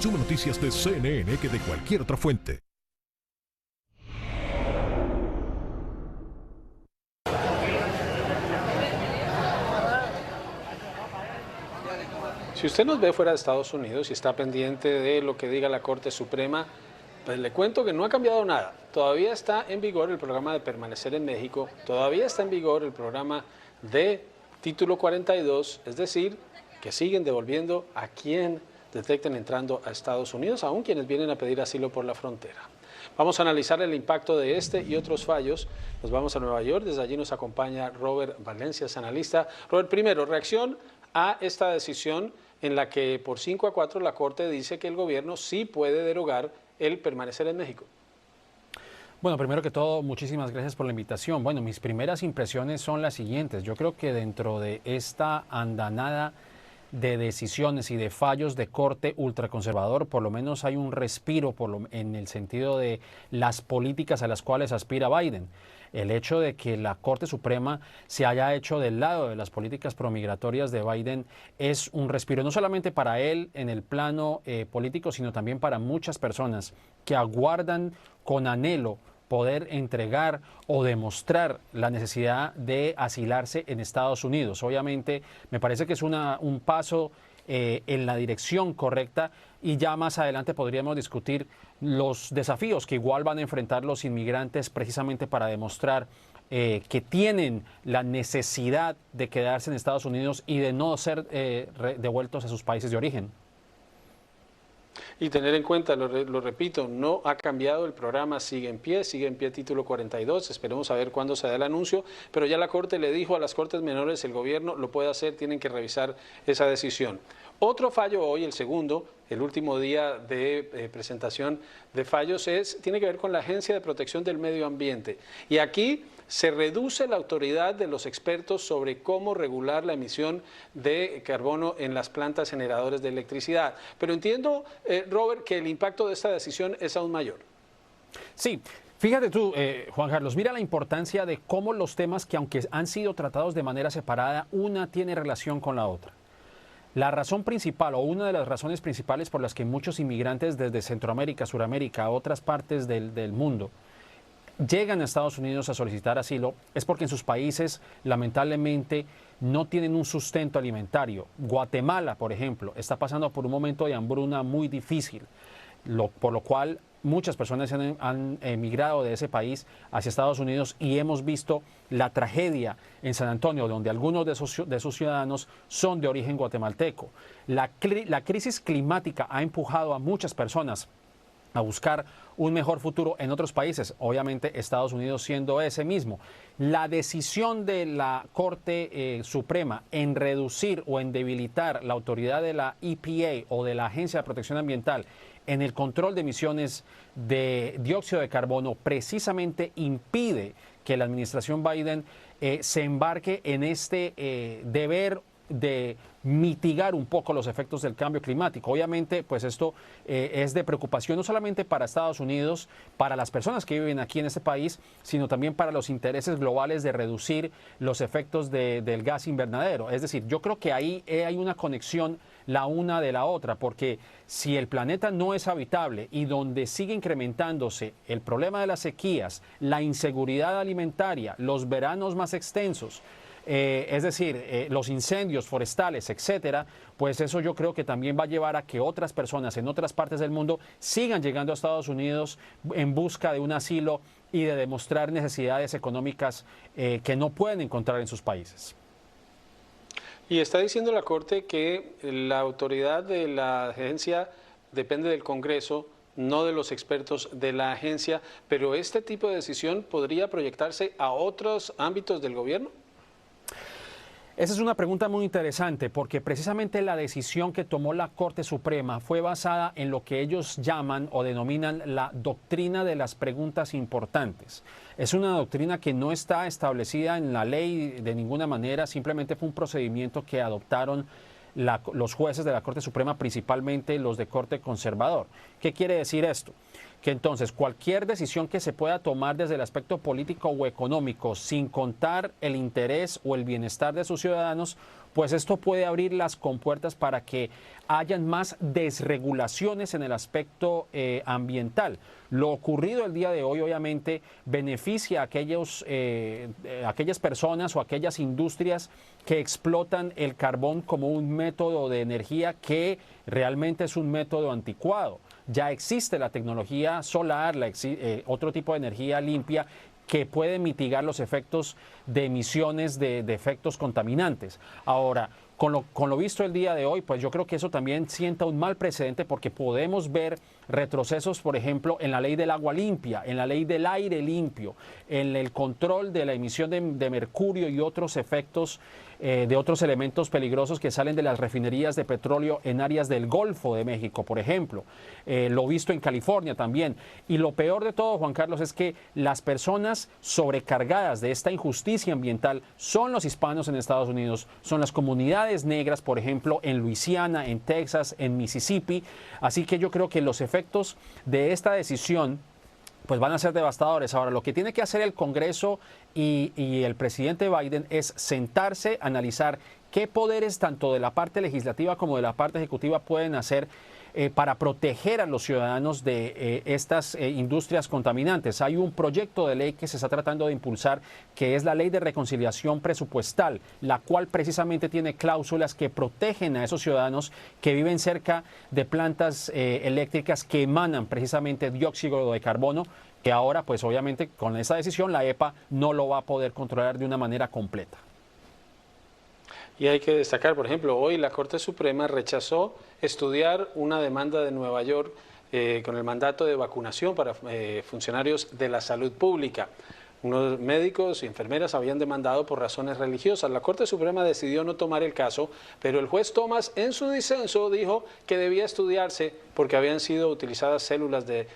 Consume noticias de CNN que de cualquier otra fuente. Si usted nos ve fuera de Estados Unidos y está pendiente de lo que diga la Corte Suprema, pues le cuento que no ha cambiado nada. Todavía está en vigor el programa de permanecer en México, todavía está en vigor el programa de título 42, es decir, que siguen devolviendo a quien detecten entrando a Estados Unidos, aun quienes vienen a pedir asilo por la frontera. Vamos a analizar el impacto de este y otros fallos. Nos vamos a Nueva York, desde allí nos acompaña Robert Valencia, es analista. Robert, primero, reacción a esta decisión en la que por 5-4 la Corte dice que el gobierno sí puede derogar el permanecer en México. Bueno, primero que todo, muchísimas gracias por la invitación. Bueno, mis primeras impresiones son las siguientes. Yo creo que dentro de esta andanada de decisiones y de fallos de corte ultraconservador, por lo menos hay un respiro en el sentido de las políticas a las cuales aspira Biden. El hecho de que la Corte Suprema se haya hecho del lado de las políticas promigratorias de Biden es un respiro, no solamente para él en el plano político, sino también para muchas personas que aguardan con anhelo poder entregar o demostrar la necesidad de asilarse en Estados Unidos. Obviamente, me parece que es un paso en la dirección correcta y ya más adelante podríamos discutir los desafíos que igual van a enfrentar los inmigrantes precisamente para demostrar que tienen la necesidad de quedarse en Estados Unidos y de no ser devueltos a sus países de origen. Y tener en cuenta, lo repito, no ha cambiado, el programa sigue en pie título 42, esperemos a ver cuándo se da el anuncio, pero ya la Corte le dijo a las Cortes menores, el gobierno lo puede hacer, tienen que revisar esa decisión. Otro fallo hoy, el segundo, el último día de presentación de fallos, tiene que ver con la Agencia de Protección del Medio Ambiente. Y aquí se reduce la autoridad de los expertos sobre cómo regular la emisión de carbono en las plantas generadoras de electricidad. Pero entiendo, Robert, que el impacto de esta decisión es aún mayor. Sí. Fíjate tú, Juan Carlos, mira la importancia de cómo los temas que aunque han sido tratados de manera separada, una tiene relación con la otra. La razón principal o una de las razones principales por las que muchos inmigrantes desde Centroamérica, Suramérica, a otras partes del mundo llegan a Estados Unidos a solicitar asilo es porque en sus países lamentablemente no tienen un sustento alimentario. Guatemala, por ejemplo, está pasando por un momento de hambruna muy difícil, por lo cual muchas personas han emigrado de ese país hacia Estados Unidos y hemos visto la tragedia en San Antonio, donde algunos de sus ciudadanos son de origen guatemalteco. La crisis climática ha empujado a muchas personas a buscar un mejor futuro en otros países, obviamente Estados Unidos siendo ese mismo. La decisión de la Corte Suprema en reducir o en debilitar la autoridad de la EPA o de la Agencia de Protección Ambiental en el control de emisiones de dióxido de carbono precisamente impide que la administración Biden se embarque en este deber de mitigar un poco los efectos del cambio climático. Obviamente, pues esto es de preocupación no solamente para Estados Unidos, para las personas que viven aquí en este país, sino también para los intereses globales de reducir los efectos del gas invernadero. Es decir, yo creo que ahí hay una conexión la una de la otra, porque si el planeta no es habitable y donde sigue incrementándose el problema de las sequías, la inseguridad alimentaria, los veranos más extensos, es decir, los incendios forestales, etcétera, pues eso yo creo que también va a llevar a que otras personas en otras partes del mundo sigan llegando a Estados Unidos en busca de un asilo y de demostrar necesidades económicas que no pueden encontrar en sus países. Y está diciendo la Corte que la autoridad de la agencia depende del Congreso, no de los expertos de la agencia, pero este tipo de decisión podría proyectarse a otros ámbitos del gobierno. Esa es una pregunta muy interesante porque precisamente la decisión que tomó la Corte Suprema fue basada en lo que ellos llaman o denominan la doctrina de las preguntas importantes. Es una doctrina que no está establecida en la ley de ninguna manera, simplemente fue un procedimiento que adoptaron los jueces de la Corte Suprema, principalmente los de corte conservador. ¿Qué quiere decir esto? Que entonces cualquier decisión que se pueda tomar desde el aspecto político o económico sin contar el interés o el bienestar de sus ciudadanos pues esto puede abrir las compuertas para que hayan más desregulaciones en el aspecto ambiental. Lo ocurrido el día de hoy obviamente beneficia a aquellas personas o aquellas industrias que explotan el carbón como un método de energía que realmente es un método anticuado. Ya existe la tecnología solar, otro tipo de energía limpia que puede mitigar los efectos de emisiones de efectos contaminantes. Ahora, con lo visto el día de hoy, pues yo creo que eso también sienta un mal precedente porque podemos ver retrocesos, por ejemplo, en la ley del agua limpia, en la ley del aire limpio, en el control de la emisión de mercurio y otros efectos de otros elementos peligrosos que salen de las refinerías de petróleo en áreas del Golfo de México, por ejemplo. Lo visto en California también. Y lo peor de todo, Juan Carlos, es que las personas sobrecargadas de esta injusticia ambiental son los hispanos en Estados Unidos, son las comunidades negras, por ejemplo, en Luisiana, en Texas, en Mississippi. Así que yo creo que los efectos de esta decisión pues van a ser devastadores. Ahora, lo que tiene que hacer el Congreso y el presidente Biden es sentarse, analizar qué poderes tanto de la parte legislativa como de la parte ejecutiva pueden hacer para proteger a los ciudadanos de estas industrias contaminantes. Hay un proyecto de ley que se está tratando de impulsar, que es la Ley de Reconciliación Presupuestal, la cual precisamente tiene cláusulas que protegen a esos ciudadanos que viven cerca de plantas eléctricas que emanan precisamente dióxido de carbono, que ahora, pues obviamente, con esa decisión, la EPA no lo va a poder controlar de una manera completa. Y hay que destacar, por ejemplo, hoy la Corte Suprema rechazó estudiar una demanda de Nueva York con el mandato de vacunación para funcionarios de la salud pública. Unos médicos y enfermeras habían demandado por razones religiosas. La Corte Suprema decidió no tomar el caso, pero el juez Thomas en su disenso dijo que debía estudiarse porque habían sido utilizadas células de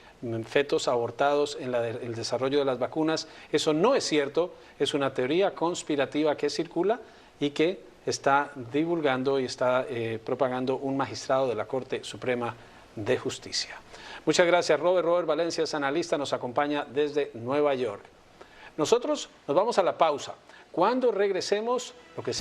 fetos abortados en el desarrollo de las vacunas. Eso no es cierto, es una teoría conspirativa que circula y que está divulgando y está propagando un magistrado de la Corte Suprema de Justicia. Muchas gracias, Robert. Robert Valencia es analista, nos acompaña desde Nueva York. Nosotros nos vamos a la pausa. Cuando regresemos, lo que se